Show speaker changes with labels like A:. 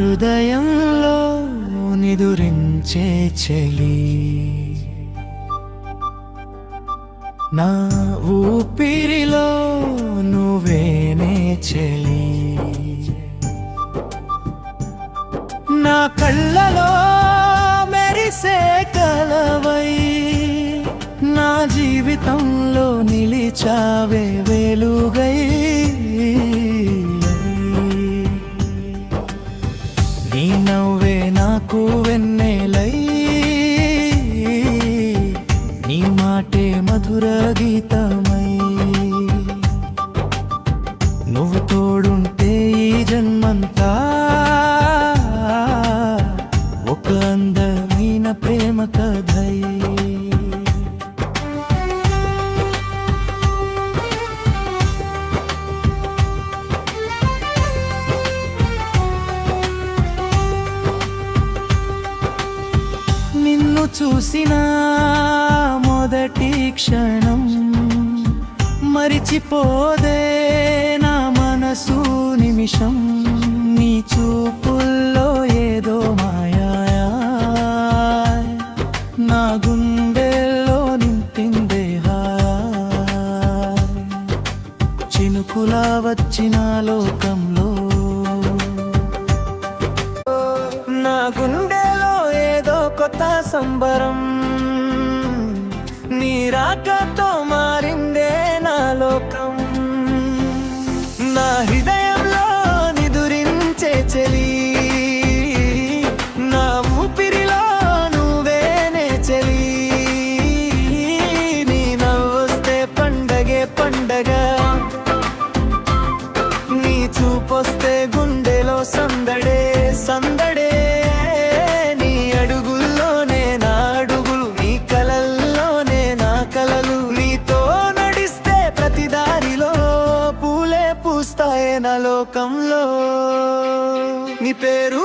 A: హృదయంలో నిదురించే చెలి, నా ఊపిరిలో నువ్వేనే చెలి, నా కళ్ళలో మెరిసే కలవై, నా జీవితంలో నిలిచావే వెలుగై. నీ నవ్వే నాకు వెన్నెలై, నీ మాటే మధుర గీతమై, నువ్వు తోడుంటే ఈ జన్మంతా ఒక అందమైన ప్రేమ కథై. నిన్ను చూసిన మొదటి క్షణం మరిచిపోదే నా మనసు నిమిషం, నీ చూపుల్లో ఏదో మాయా నా గుండెల్లో నింపిందే హాయ్. చినుకులా వచ్చిన లోకంలో నా గుండెలో ఏదో కొత్త సంబరం, నీ రాకతో మారిందే నా లోకం, నా హృదయంలో నిదురించే చెలి, నా ఊపిరిలో నువ్వేనే చెలి. నీ నవ్వొస్తే పండగే పండగ, నీ చూపొస్తే గుండెలో సందడే సందడే. నీ అడుగుల్లోనే నా అడుగులు, నీ కలల్లోనే నా కలలు, నీతో నడిస్తే ప్రతి దారిలో పూలే పూస్తాయే నా లోకంలో. నీ పేరు